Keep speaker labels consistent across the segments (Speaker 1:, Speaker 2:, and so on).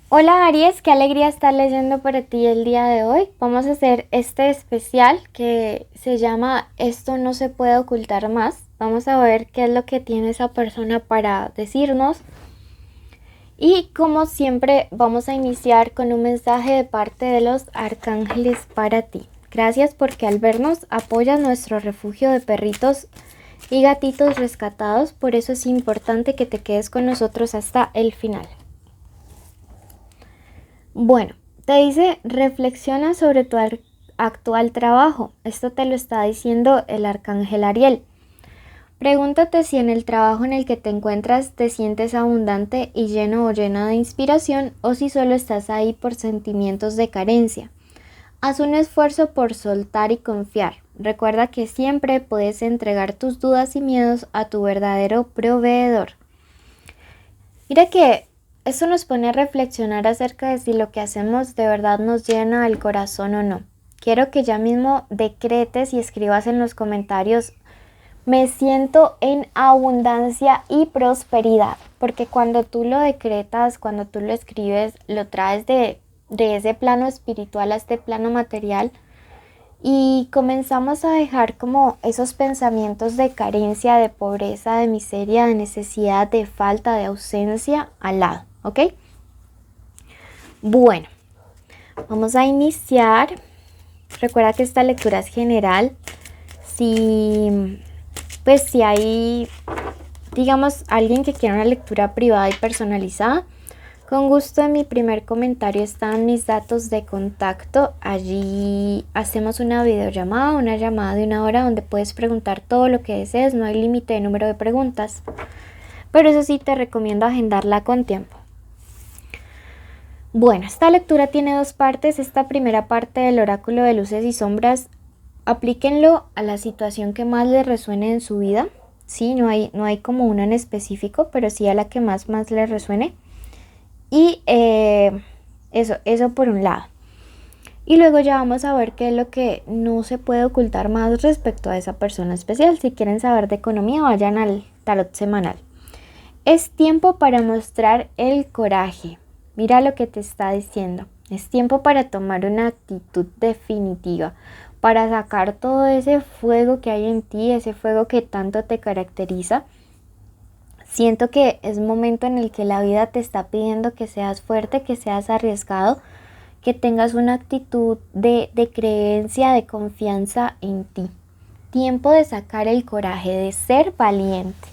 Speaker 1: Hola Aries, qué alegría estar leyendo para ti el día de hoy. Vamos a hacer este especial que se llama Esto no se puede ocultar más. Vamos a ver qué es lo que tiene esa persona para decirnos. Y como siempre vamos a iniciar con un mensaje de parte de los arcángeles para ti. Gracias porque al vernos apoyas nuestro refugio de perritos y gatitos rescatados. Por eso es importante que te quedes con nosotros hasta el final. Bueno, te dice, reflexiona sobre tu actual trabajo. Esto te lo está diciendo el arcángel Ariel. Pregúntate si en el trabajo en el que te encuentras te sientes abundante y lleno o llena de inspiración o si solo estás ahí por sentimientos de carencia. Haz un esfuerzo por soltar y confiar. Recuerda que siempre puedes entregar tus dudas y miedos a tu verdadero proveedor. Mira que eso nos pone a reflexionar acerca de si lo que hacemos de verdad nos llena el corazón o no. Quiero que ya mismo decretes y escribas en los comentarios: me siento en abundancia y prosperidad. Porque cuando tú lo decretas, cuando tú lo escribes, lo traes de ese plano espiritual a este plano material. Y comenzamos a dejar como esos pensamientos de carencia, de pobreza, de miseria, de necesidad, de falta, de ausencia al lado, ¿ok? Bueno, vamos a iniciar. Recuerda que esta lectura es general. Si hay, digamos, alguien que quiera una lectura privada y personalizada, con gusto en mi primer comentario están mis datos de contacto. Allí hacemos una videollamada, una llamada de 1 hora donde puedes preguntar todo lo que desees. No hay límite de número de preguntas, pero eso sí te recomiendo agendarla con tiempo. Bueno, esta lectura tiene 2 partes. Esta primera parte del oráculo de luces y sombras, aplíquenlo a la situación que más les resuene en su vida. Sí, no hay como una en específico, pero sí a la que más les resuene. Y eso por un lado. Y luego ya vamos a ver qué es lo que no se puede ocultar más respecto a esa persona especial. Si quieren saber de economía, vayan al tarot semanal. Es tiempo para mostrar el coraje. Mira lo que te está diciendo. Es tiempo para tomar una actitud definitiva, para sacar todo ese fuego que hay en ti, ese fuego que tanto te caracteriza. Siento que es momento en el que la vida te está pidiendo que seas fuerte, que seas arriesgado, que tengas una actitud de creencia, de confianza en ti. Tiempo de sacar el coraje, de ser valiente.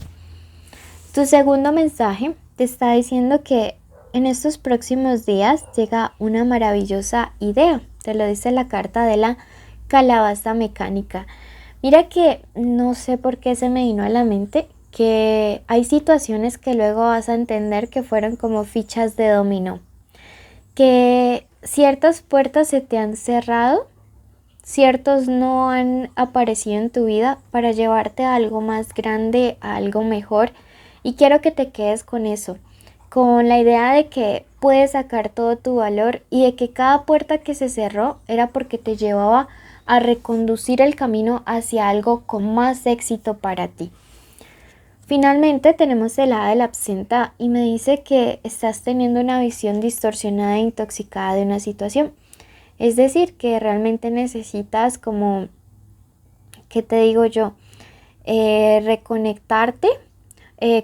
Speaker 1: Tu segundo mensaje te está diciendo que en estos próximos días llega una maravillosa idea. Te lo dice la carta de la calabaza mecánica. Mira que no sé por qué se me vino a la mente que hay situaciones que luego vas a entender que fueron como fichas de dominó, que ciertas puertas se te han cerrado, ciertos no han aparecido en tu vida para llevarte a algo más grande, a algo mejor, y quiero que te quedes con eso, con la idea de que puedes sacar todo tu valor y de que cada puerta que se cerró era porque te llevaba a reconducir el camino hacia algo con más éxito para ti. Finalmente tenemos el hada de la absenta y me dice que estás teniendo una visión distorsionada e intoxicada de una situación. Es decir, que realmente necesitas como, ¿qué te digo yo? Reconectarte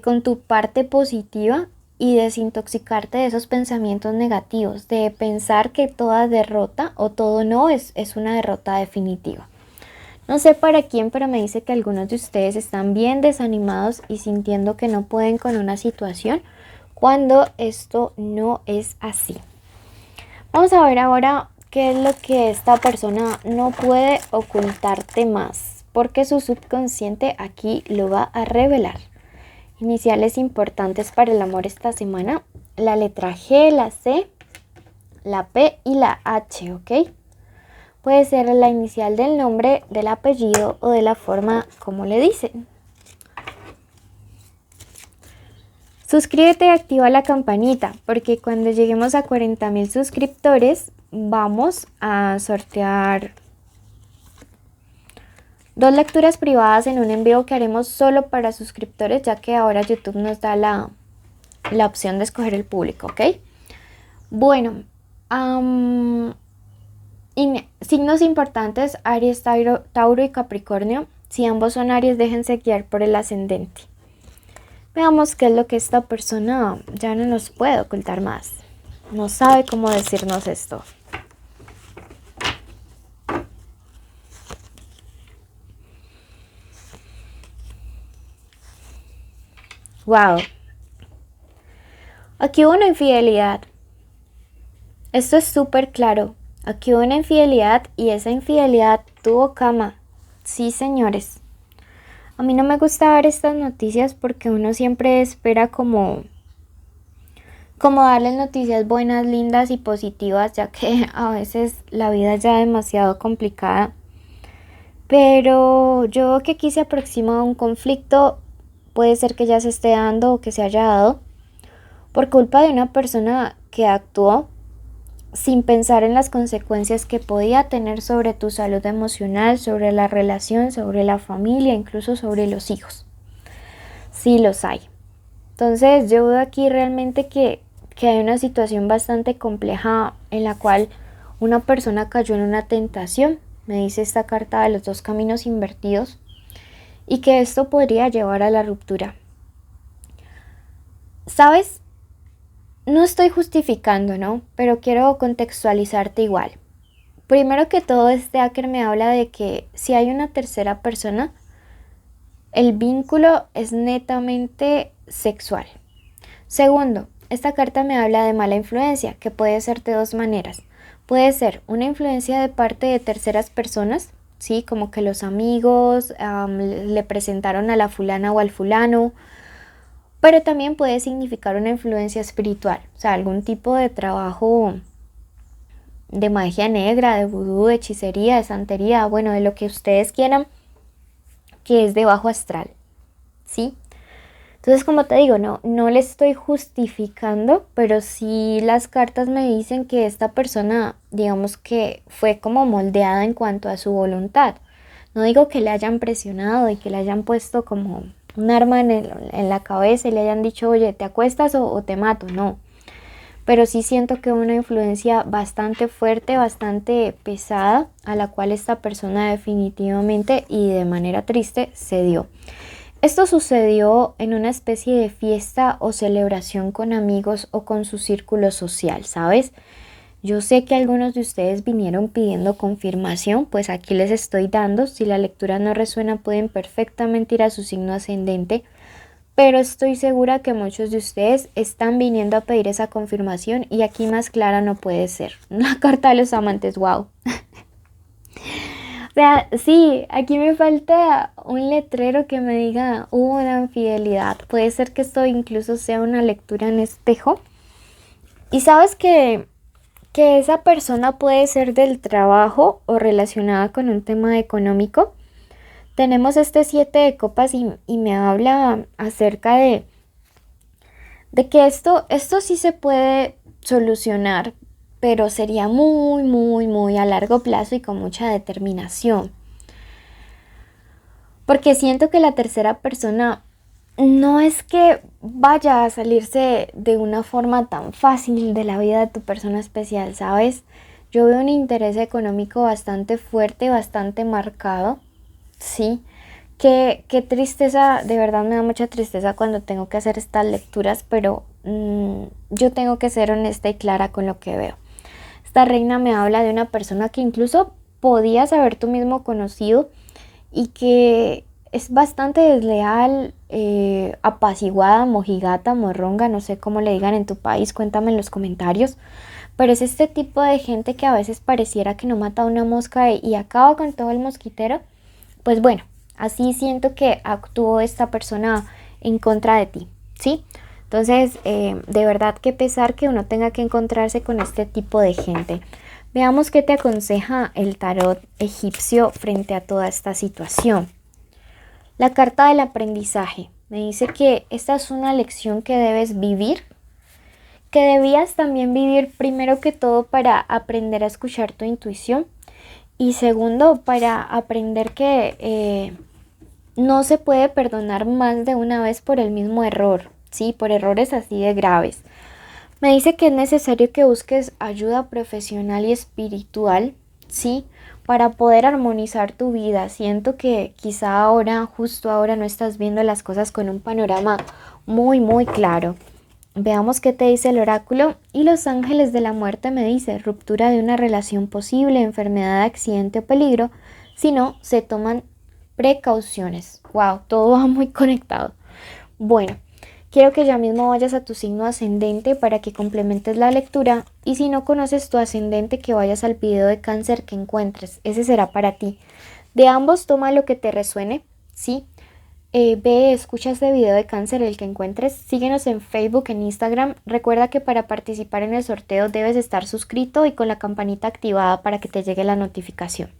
Speaker 1: con tu parte positiva y desintoxicarte de esos pensamientos negativos, de pensar que toda derrota o todo no es una derrota definitiva. No sé para quién, pero me dice que algunos de ustedes están bien desanimados y sintiendo que no pueden con una situación cuando esto no es así. Vamos a ver ahora qué es lo que esta persona no puede ocultarte más, porque su subconsciente aquí lo va a revelar. Iniciales importantes para el amor esta semana: la letra G, la C, la P y la H, ¿ok? Puede ser la inicial del nombre, del apellido o de la forma como le dicen. Suscríbete y activa la campanita porque cuando lleguemos a 40,000 suscriptores vamos a sortear 2 lecturas privadas en un envío que haremos solo para suscriptores, ya que ahora YouTube nos da la opción de escoger el público, ¿ok? Bueno, am, signos importantes, Aries, Tauro y Capricornio. Si ambos son Aries, déjense guiar por el ascendente. Veamos qué es lo que esta persona ya no nos puede ocultar más. No sabe cómo decirnos esto. Wow. Aquí hubo una infidelidad. Esto es súper claro. Aquí hubo una infidelidad y esa infidelidad tuvo cama. Sí, señores. A mí no me gusta dar estas noticias porque uno siempre espera como darles noticias buenas, lindas y positivas, ya que a veces la vida es ya demasiado complicada. Pero yo que aquí se aproxima a un conflicto, puede ser que ya se esté dando o que se haya dado por culpa de una persona que actuó sin pensar en las consecuencias que podía tener sobre tu salud emocional, sobre la relación, sobre la familia, incluso sobre los hijos. Sí los hay. Entonces yo veo aquí realmente que hay una situación bastante compleja en la cual una persona cayó en una tentación, me dice esta carta de los dos caminos invertidos, y que esto podría llevar a la ruptura. ¿Sabes? No estoy justificando, ¿no? Pero quiero contextualizarte igual. Primero que todo, este hacker me habla de que si hay una tercera persona, el vínculo es netamente sexual. Segundo, esta carta me habla de mala influencia, que puede ser de dos maneras. Puede ser una influencia de parte de terceras personas, ¿sí? Como que los amigos le presentaron a la fulana o al fulano, pero también puede significar una influencia espiritual, o sea, algún tipo de trabajo de magia negra, de vudú, de hechicería, de santería, bueno, de lo que ustedes quieran, que es de bajo astral, ¿sí? Entonces, como te digo, no le estoy justificando, pero sí las cartas me dicen que esta persona, digamos que fue como moldeada en cuanto a su voluntad. No digo que le hayan presionado y que le hayan puesto como un arma en la cabeza y le hayan dicho, oye, ¿te acuestas o te mato? No. Pero sí siento que una influencia bastante fuerte, bastante pesada, a la cual esta persona definitivamente y de manera triste cedió. Esto sucedió en una especie de fiesta o celebración con amigos o con su círculo social, ¿sabes? Yo sé que algunos de ustedes vinieron pidiendo confirmación, pues aquí les estoy dando. Si la lectura no resuena, pueden perfectamente ir a su signo ascendente, pero estoy segura que muchos de ustedes están viniendo a pedir esa confirmación y aquí más clara no puede ser. La carta de los amantes, wow. O sea, sí, aquí me falta un letrero que me diga hubo una infidelidad. Puede ser que esto incluso sea una lectura en espejo. Y sabes que esa persona puede ser del trabajo o relacionada con un tema económico. Tenemos este 7 de copas y me habla acerca de que esto sí se puede solucionar, pero sería muy, muy, muy a largo plazo y con mucha determinación. Porque siento que la tercera persona no es que vaya a salirse de una forma tan fácil de la vida de tu persona especial, ¿sabes? Yo veo un interés económico bastante fuerte, bastante marcado, ¿sí? Qué tristeza, de verdad me da mucha tristeza cuando tengo que hacer estas lecturas, pero yo tengo que ser honesta y clara con lo que veo. Esta reina me habla de una persona que incluso podías haber tú mismo conocido y que es bastante desleal, apaciguada, mojigata, morronga, no sé cómo le digan en tu país, cuéntame en los comentarios. Pero es este tipo de gente que a veces pareciera que no mata una mosca y acaba con todo el mosquitero. Pues bueno, así siento que actuó esta persona en contra de ti, ¿sí? Entonces, de verdad que pesar que uno tenga que encontrarse con este tipo de gente. Veamos qué te aconseja el tarot egipcio frente a toda esta situación. La carta del aprendizaje me dice que esta es una lección que debes vivir, que debías también vivir primero que todo para aprender a escuchar tu intuición y segundo para aprender que no se puede perdonar más de una vez por el mismo error, ¿sí? Por errores así de graves. Me dice que es necesario que busques ayuda profesional y espiritual, ¿sí? Para poder armonizar tu vida. Siento que quizá ahora, justo ahora, no estás viendo las cosas con un panorama muy claro. Veamos qué te dice el oráculo. Y los ángeles de la muerte me dice ruptura de una relación posible, enfermedad, accidente o peligro. Si no, se toman precauciones. Wow, todo va muy conectado. Bueno, quiero que ya mismo vayas a tu signo ascendente para que complementes la lectura y si no conoces tu ascendente que vayas al video de cáncer que encuentres. Ese será para ti. De ambos toma lo que te resuene, ¿sí? Ve, escucha este video de cáncer, el que encuentres. Síguenos en Facebook, en Instagram. Recuerda que para participar en el sorteo debes estar suscrito y con la campanita activada para que te llegue la notificación.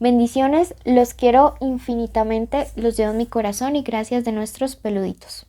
Speaker 1: Bendiciones, los quiero infinitamente, los llevo en mi corazón y gracias de nuestros peluditos.